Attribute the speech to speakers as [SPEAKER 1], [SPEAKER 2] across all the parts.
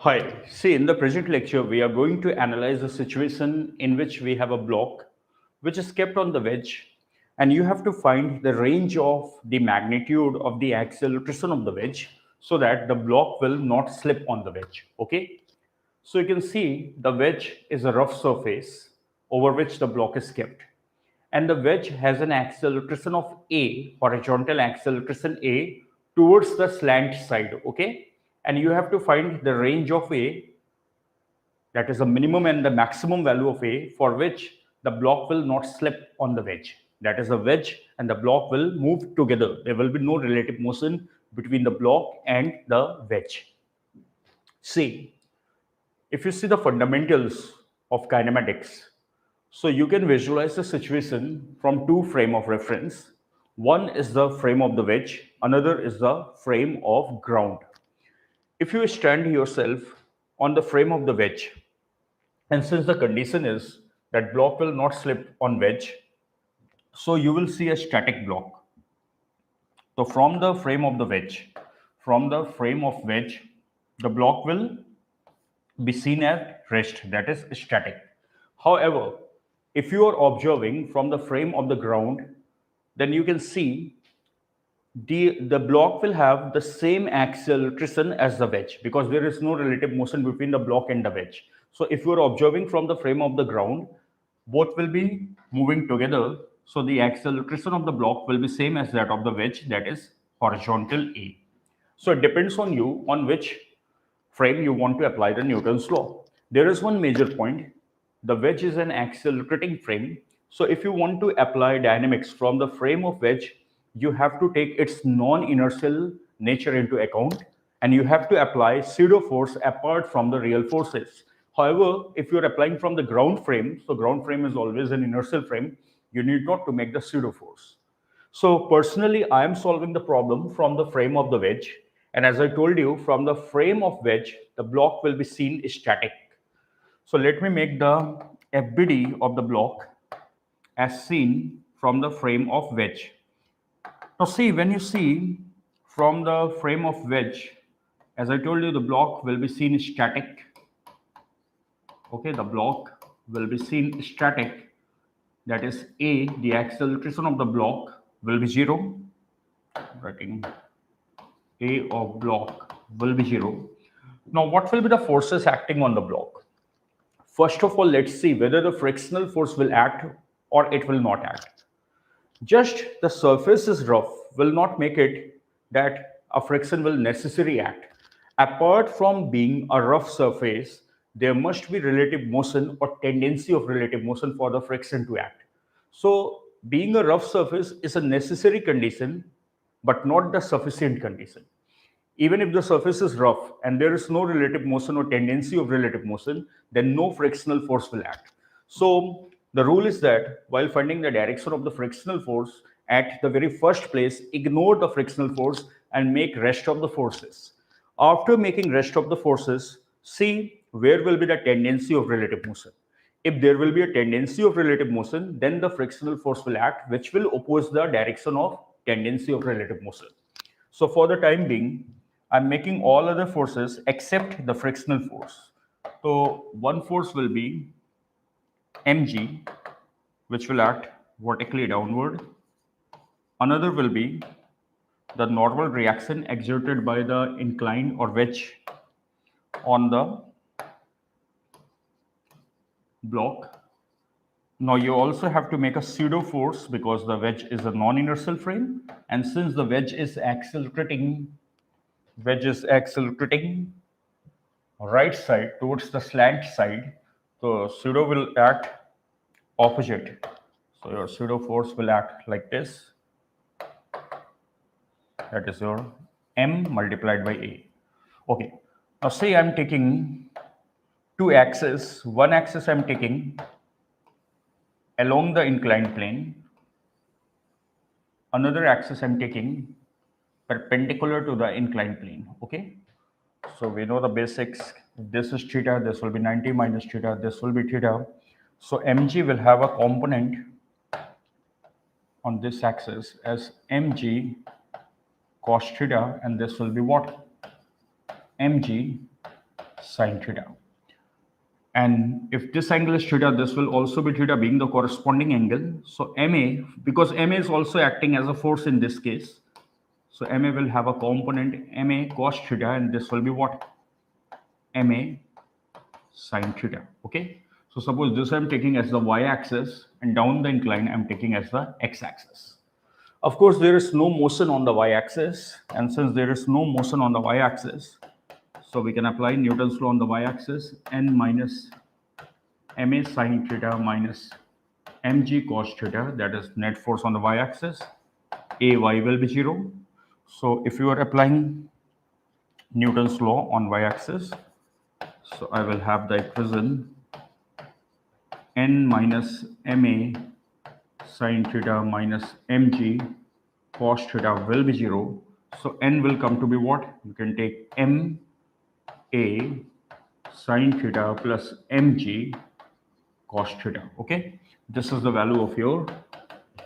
[SPEAKER 1] Hi, see in the present lecture we are going to analyze a situation in which we have a block which is kept on the wedge and you have to find the range of the magnitude of the acceleration of the wedge so that the block will not slip on the wedge. Okay, so you can see the wedge is a rough surface over which the block is kept, and the wedge has an acceleration of A, horizontal acceleration A towards the slant side. Okay, and you have to find the range of A, that is the minimum and the maximum value of A for which the block will not slip on the wedge. That is, the wedge and the block will move together. There will be no relative motion between the block and the wedge. See, if you see the fundamentals of kinematics, so you can visualize the situation from two frame of reference. One is the frame of the wedge, another is the frame of ground. If you stand yourself on the frame of the wedge, and since the condition is that block will not slip on wedge, so you will see a static block. So from the frame of wedge, the block will be seen as rest, that is static. However, if you are observing from the frame of the ground, then you can see the block will have the same acceleration as the wedge because there is no relative motion between the block and the wedge. So if you are observing from the frame of the ground, both will be moving together. So the acceleration of the block will be same as that of the wedge, that is horizontal A. So it depends on you on which frame you want to apply the Newton's law. There is one major point. The wedge is an accelerating frame. So if you want to apply dynamics from the frame of wedge, you have to take its non-inertial nature into account and you have to apply pseudo force apart from the real forces. However, if you're applying from the ground frame, so ground frame is always an inertial frame, you need not to make the pseudo force. So personally, I am solving the problem from the frame of the wedge. And as I told you, from the frame of wedge, the block will be seen static. So let me make the FBD of the block as seen from the frame of wedge. Now see, when you see from the frame of wedge, as I told you, the block will be seen static. Okay, the block will be seen static. That is A, the acceleration of the block will be 0. Writing A of block will be 0. Now, what will be the forces acting on the block? First of all, let's see whether the frictional force will act or it will not act. Just the surface is rough will not make it that a friction will necessarily act. Apart from being a rough surface, there must be relative motion or tendency of relative motion for the friction to act. So being a rough surface is a necessary condition, but not the sufficient condition. Even if the surface is rough and there is no relative motion or tendency of relative motion, then no frictional force will act. So the rule is that while finding the direction of the frictional force, at the very first place, ignore the frictional force and make rest of the forces. After making rest of the forces, see where will be the tendency of relative motion. If there will be a tendency of relative motion, then the frictional force will act, which will oppose the direction of tendency of relative motion. So for the time being, I'm making all other forces except the frictional force. So one force will be mg, which will act vertically downward. Another will be the normal reaction exerted by the incline or wedge on the block. Now you also have to make a pseudo force because the wedge is a non-inertial frame, and since the wedge is accelerating right side towards the slant side, so pseudo will act opposite. So your pseudo force will act like this. That is your m multiplied by a. Okay. Now say I'm taking two axes. One axis I'm taking along the inclined plane. Another axis I'm taking perpendicular to the inclined plane. Okay. So we know the basics. If this is theta, this will be 90 minus theta, this will be theta. So mg will have a component on this axis as mg cos theta, and this will be what? Mg sine theta. And if this angle is theta, this will also be theta, being the corresponding angle. So MA, because MA is also acting as a force in this case, so MA will have a component MA cos theta, and this will be what? MA sine theta. Okay. So suppose this I'm taking as the y-axis, and down the incline I'm taking as the x-axis. Of course, there is no motion on the y-axis, and since there is no motion on the y-axis, so we can apply Newton's law on the y-axis, n minus ma sine theta minus mg cos theta, that is net force on the y-axis. Ay will be 0. So if you are applying Newton's law on y-axis, so I will have the equation n minus ma sine theta minus mg cos theta will be 0. So n will come to be what? You can take m a sine theta plus mg cos theta. Okay, this is the value of your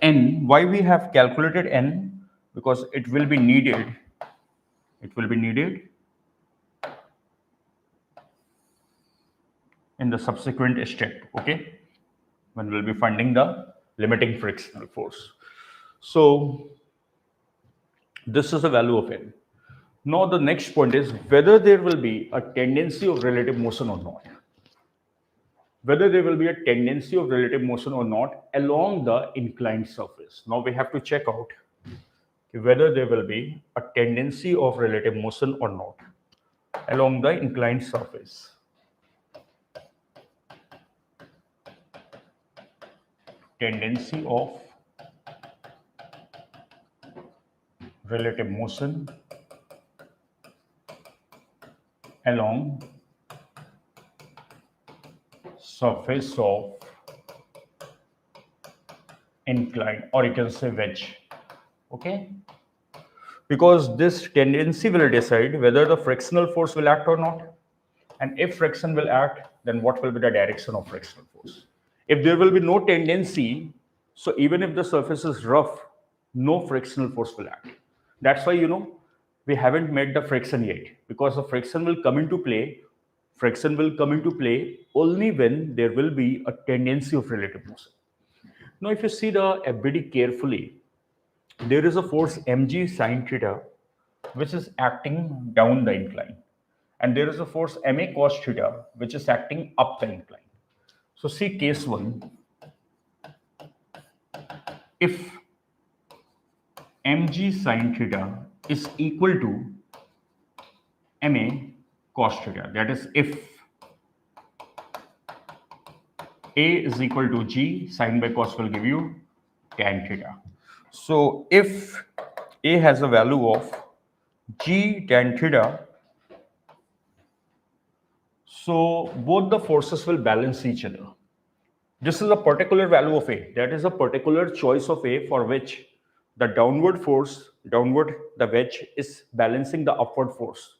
[SPEAKER 1] n. Why we have calculated n? Because it will be needed. It will be needed in the subsequent step. Okay, when we'll be finding the limiting frictional force. So this is the value of n. Now the next point is whether there will be a tendency of relative motion or not. Whether there will be a tendency of relative motion or not along the inclined surface. Now we have to check out whether there will be a tendency of relative motion or not along the inclined surface. Tendency of relative motion along surface of incline, or you can say wedge. Okay, because this tendency will decide whether the frictional force will act or not, and if friction will act, then what will be the direction of frictional force. If there will be no tendency, so even if the surface is rough, no frictional force will act. That's why we haven't made the friction yet, because the friction will come into play. Friction will come into play only when there will be a tendency of relative motion. Now, if you see the FBD carefully, there is a force mg sine theta which is acting down the incline, and there is a force ma cos theta which is acting up the incline. So see case 1. If mg sine theta is equal to ma cos theta, that is if a is equal to g, sine by cos will give you tan theta. So if a has a value of g tan theta, so both the forces will balance each other. This is a particular value of a, that is a particular choice of a for which the downward force, the wedge is balancing the upward force.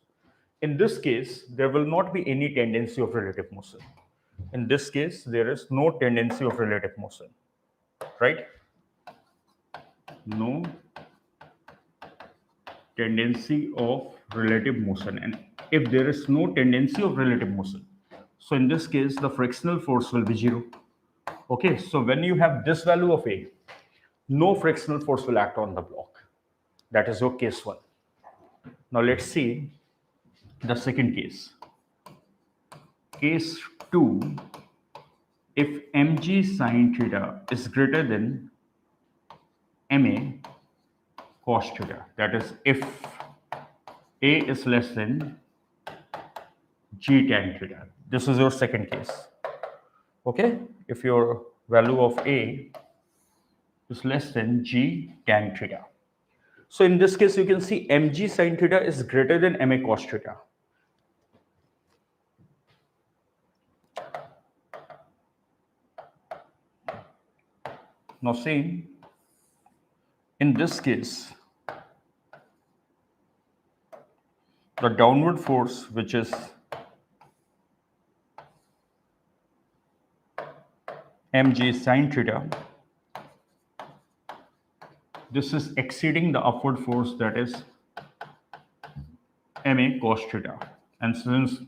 [SPEAKER 1] In this case, there will not be any tendency of relative motion. In this case, there is no tendency of relative motion, right? No tendency of relative motion. And if there is no tendency of relative motion, so in this case, the frictional force will be 0. Okay, so when you have this value of a, no frictional force will act on the block. That is your case 1. Now let's see the second case. Case 2, if mg sine theta is greater than ma cos theta, that is if a is less than g tan theta. This is your second case. Okay, if your value of a is less than g tan theta. So in this case, you can see mg sine theta is greater than ma cos theta. Now see, in this case, the downward force, which is mg sine theta, this is exceeding the upward force, that is ma cos theta. And since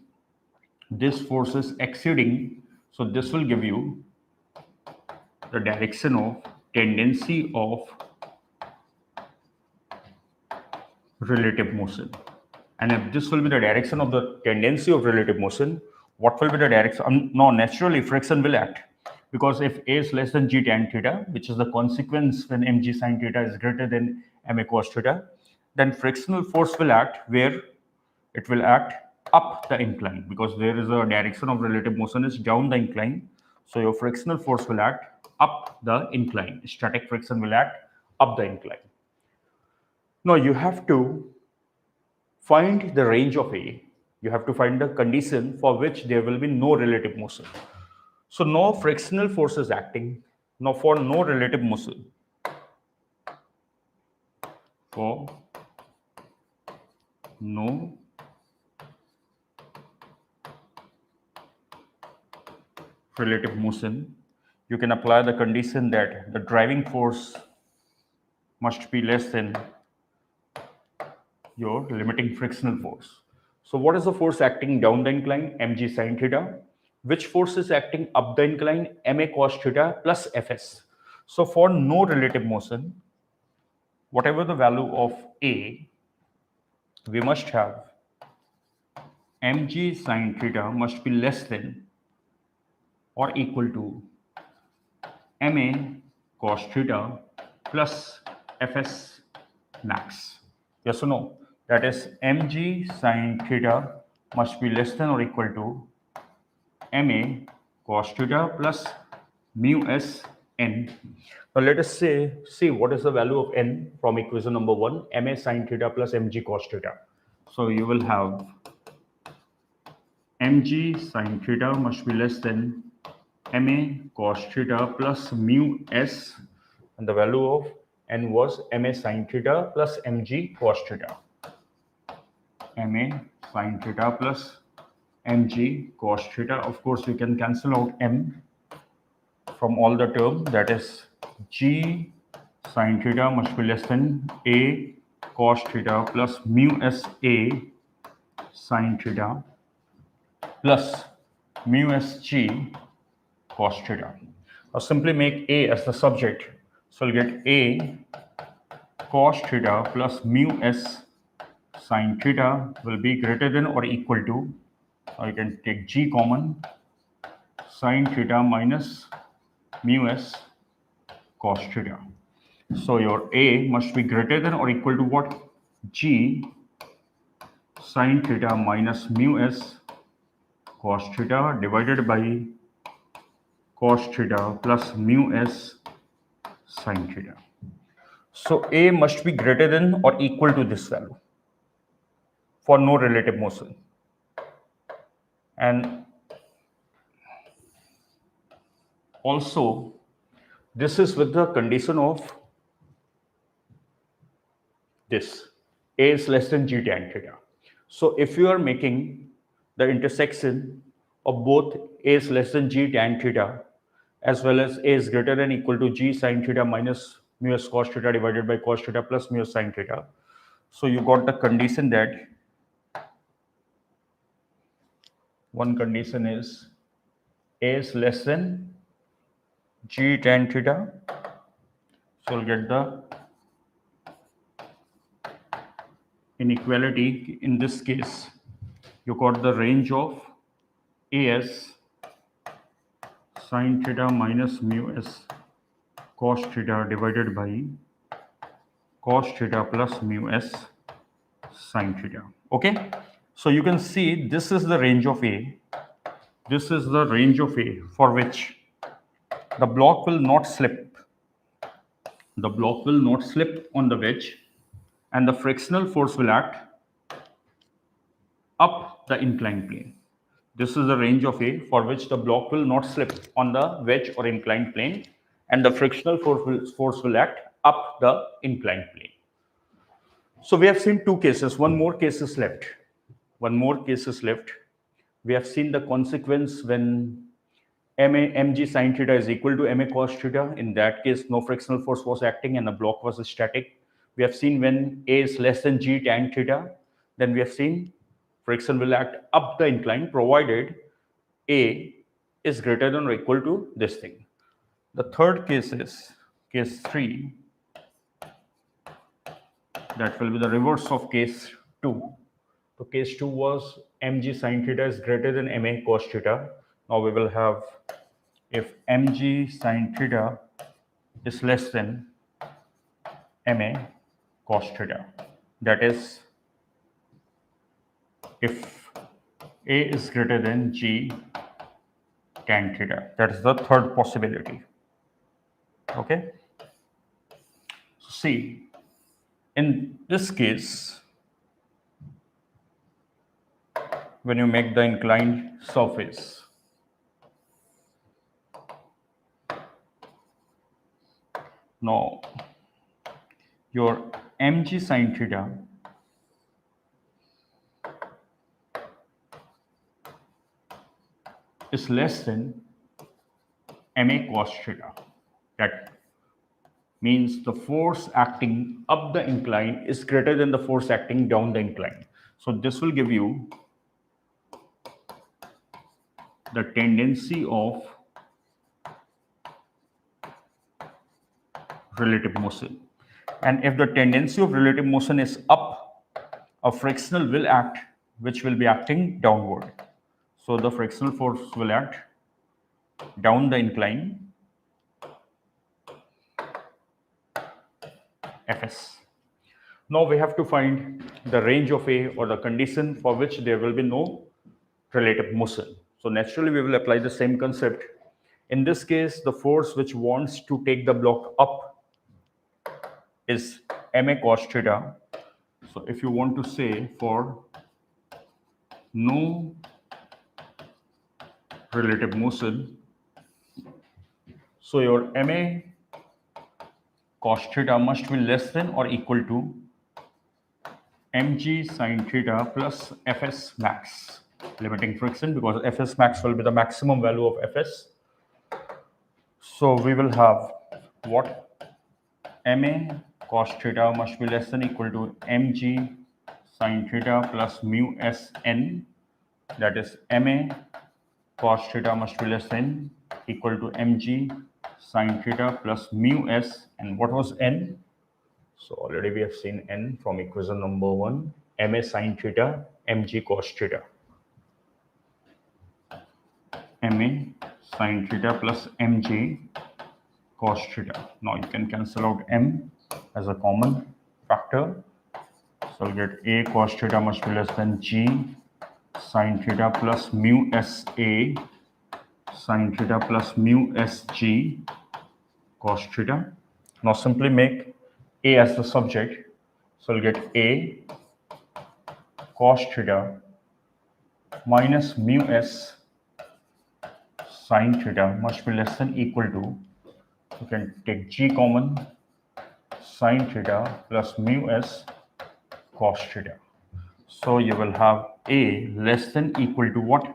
[SPEAKER 1] this force is exceeding, so this will give you the direction of tendency of relative motion. And if this will be the direction of the tendency of relative motion, what will be the direction? No, naturally friction will act, because if A is less than g tan theta, which is the consequence when mg sin theta is greater than ma cos theta, then frictional force will act where it will act up the incline, because there is a direction of relative motion is down the incline. So your frictional force will act up the incline. Static friction will act up the incline. Now you have to find the range of A. You have to find the condition for which there will be no relative motion. So no frictional force is acting. Now for no relative motion, for no relative motion, you can apply the condition that the driving force must be less than your limiting frictional force. So what is the force acting down the incline? mg sin theta. Which force is acting up the incline? ma cos theta plus fs. So for no relative motion, whatever the value of A, we must have mg sin theta must be less than or equal to ma cos theta plus fs max. Yes or no? That is mg sin theta must be less than or equal to ma cos theta plus mu s n. Now let us see what is the value of n from equation number 1, ma sin theta plus mg cos theta. So you will have mg sin theta must be less than ma cos theta plus mu s, and the value of n was ma sin theta plus mg cos theta. ma sin theta plus mg cos theta. Of course, we can cancel out m from all the term, that is g sin theta must be less than a cos theta plus mu s a sin theta plus mu s g cos theta. I'll simply make a as the subject, so I'll get a cos theta plus mu s sin theta will be greater than or equal to, I can take g common, sin theta minus mu s cos theta. So your a must be greater than or equal to what? G sin theta minus mu s cos theta divided by cos theta plus mu s sin theta. So a must be greater than or equal to this value for no relative motion. And also, this is with the condition of this, a is less than g tan theta. So if you are making the intersection of both a is less than g tan theta as well as a is greater than or equal to g sin theta minus mu s cos theta divided by cos theta plus mu s sin theta. So you got the condition that one condition is a is less than g tan theta. So we'll get the inequality. In this case, you got the range of as sin theta minus mu s cos theta divided by cos theta plus mu s sin theta. Okay, so you can see this is the range of A. This is the range of A for which the block will not slip. The block will not slip on the wedge, and the frictional force will act up the inclined plane. This is the range of A for which the block will not slip on the wedge or inclined plane, and the frictional force will act up the inclined plane. So we have seen two cases. One more case is left. One more case is left. We have seen the consequence when mg sin theta is equal to ma cos theta. In that case, no frictional force was acting and the block was static. We have seen when a is less than g tan theta. Then we have seen friction will act up the incline provided A is greater than or equal to this thing. The third case is case 3. That will be the reverse of case 2. So case 2 was mg sin theta is greater than ma cos theta. Now we will have if mg sin theta is less than ma cos theta. That is if a is greater than g tan theta. That is the third possibility. Okay. So see, in this case, when you make the inclined surface, now your mg sin theta is less than ma cos theta. That means the force acting up the incline is greater than the force acting down the incline. So this will give you the tendency of relative motion. And if the tendency of relative motion is up, a frictional will act which will be acting downward. So the frictional force will act down the incline Fs. Now we have to find the range of A or the condition for which there will be no relative motion. So naturally we will apply the same concept. In this case, the force which wants to take the block up is ma cos theta. So if you want to say for no relative motion, so your ma cos theta must be less than or equal to mg sin theta plus fs max, limiting friction, because fs max will be the maximum value of fs. So we will have what? Ma cos theta must be less than or equal to mg sin theta plus mu sn. That is ma cos theta must be less than equal to mg sin theta plus mu s. And what was n? So already we have seen n from equation number 1, ma sin theta mg cos theta. Ma sin theta plus mg cos theta. Now you can cancel out m as a common factor. So we'll get a cos theta must be less than g sin theta plus mu sa sin theta plus mu sg cos theta. Now simply make a as the subject. So we'll get a cos theta minus mu s sin theta must be less than equal to, you can take g common, sin theta plus mu s cos theta. So you will have a less than equal to what?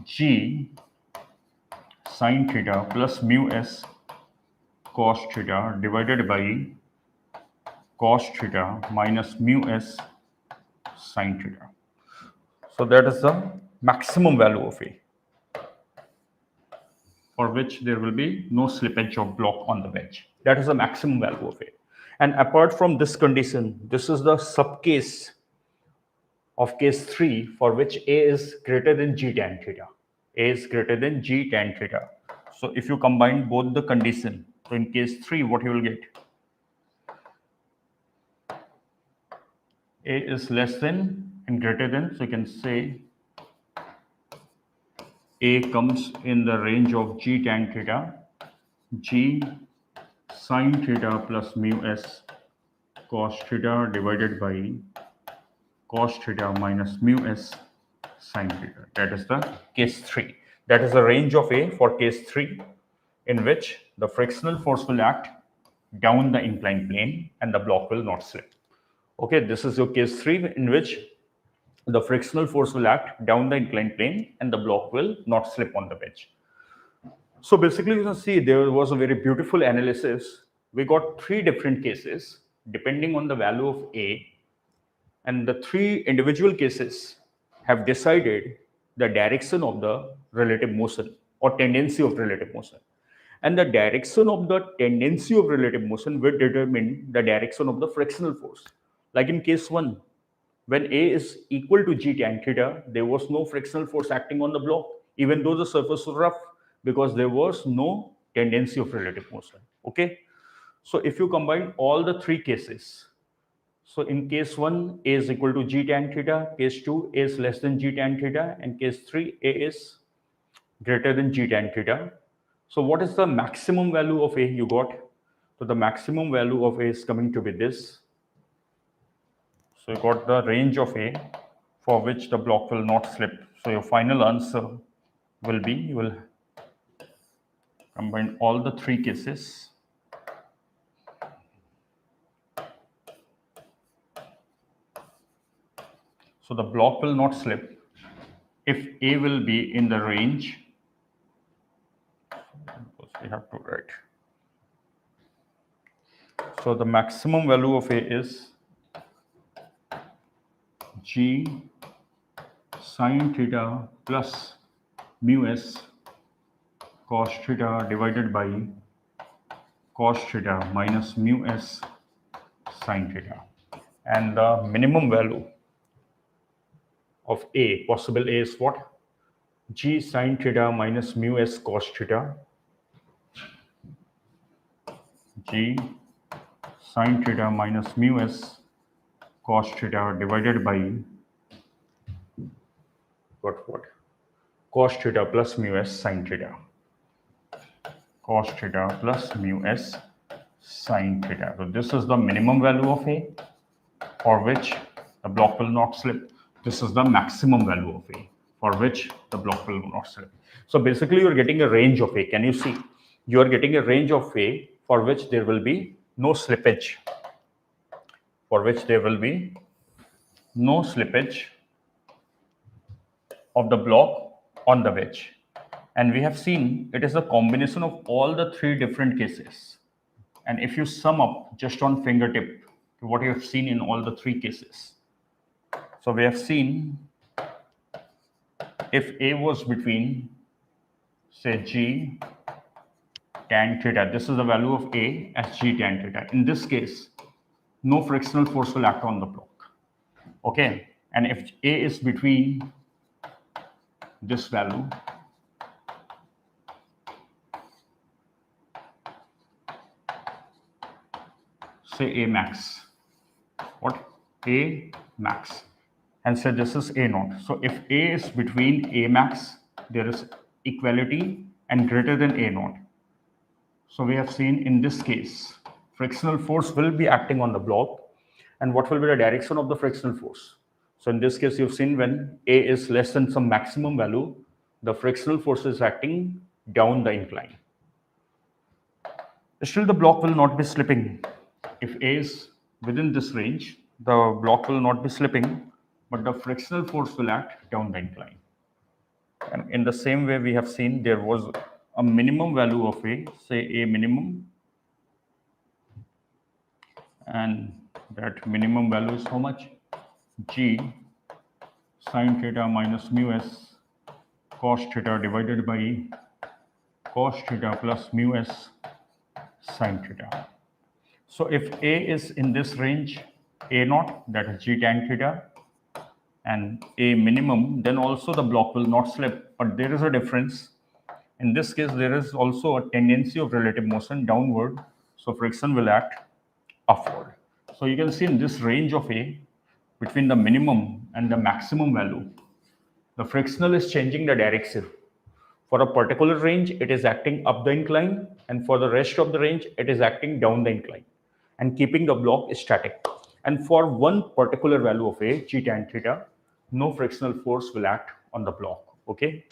[SPEAKER 1] G sin theta plus mu s cos theta divided by cos theta minus mu s sin theta. So that is the maximum value of A, for which there will be no slippage of block on the wedge. That is the maximum value of A. And apart from this condition, this is the subcase of case 3 for which A is greater than g tan theta. A is greater than g tan theta. So if you combine both the condition, so in case 3, what you will get? A is less than and greater than, so you can say A comes in the range of g tan theta, g sin theta plus mu s cos theta divided by cos theta minus mu s sin theta. That is the case 3. That is the range of A for case 3, in which the frictional force will act down the inclined plane and the block will not slip. Okay, this is your case 3, in which the frictional force will act down the inclined plane and the block will not slip on the wedge. So basically, you can see there was a very beautiful analysis. We got 3 different cases depending on the value of A, and the three individual cases have decided the direction of the relative motion or tendency of relative motion. And the direction of the tendency of relative motion will determine the direction of the frictional force. Like in case 1, when A is equal to g tan theta, there was no frictional force acting on the block, even though the surface was rough, because there was no tendency of relative motion. Okay. So if you combine all the three cases, so in case 1, A is equal to g tan theta, case 2, A is less than g tan theta, and case 3, A is greater than g tan theta. So what is the maximum value of A you got? So the maximum value of A is coming to be this. So you got the range of A for which the block will not slip. So your final answer will be, you will combine all the three cases. So the block will not slip if A will be in the range. We have to write. So the maximum value of A is g sine theta plus mu s cos theta divided by cos theta minus mu s sine theta. And the minimum value of A, possible A, is what? G sine theta minus mu s cos theta. G sine theta minus mu s cos theta divided by what? Cos theta plus mu s sine theta. Cos theta plus mu s sine theta. So this is the minimum value of A for which the block will not slip. This is the maximum value of A for which the block will not slip. So basically you are getting a range of A. Can you see? You are getting a range of A for which there will be no slippage. For which there will be no slippage of the block on the wedge. And we have seen it is a combination of all the three different cases. And if you sum up just on fingertip what you have seen in all the three cases. So we have seen if A was between, say, g tan theta, this is the value of A as g tan theta. In this case, no frictional force will act on the block. Okay. And if A is between this value, say A max, what? A max, and say this is A naught. So if A is between A max, there is equality and greater than A naught. So we have seen in this case, frictional force will be acting on the block. And what will be the direction of the frictional force? So in this case, you've seen when A is less than some maximum value, the frictional force is acting down the incline. Still, the block will not be slipping. If A is within this range, the block will not be slipping, but the frictional force will act down the incline. And in the same way, we have seen there was a minimum value of A, say A minimum, and that minimum value is how much? G sine theta minus mu s cos theta divided by cos theta plus mu s sine theta. So if A is in this range, A naught, that is g tan theta, and A minimum, then also the block will not slip. But there is a difference. In this case, there is also a tendency of relative motion downward, so friction will act upward. So you can see in this range of A, between the minimum and the maximum value, the frictional is changing the direction. For a particular range, it is acting up the incline, and for the rest of the range, it is acting down the incline and keeping the block static. And for one particular value of A, g tan theta, no frictional force will act on the block. Okay.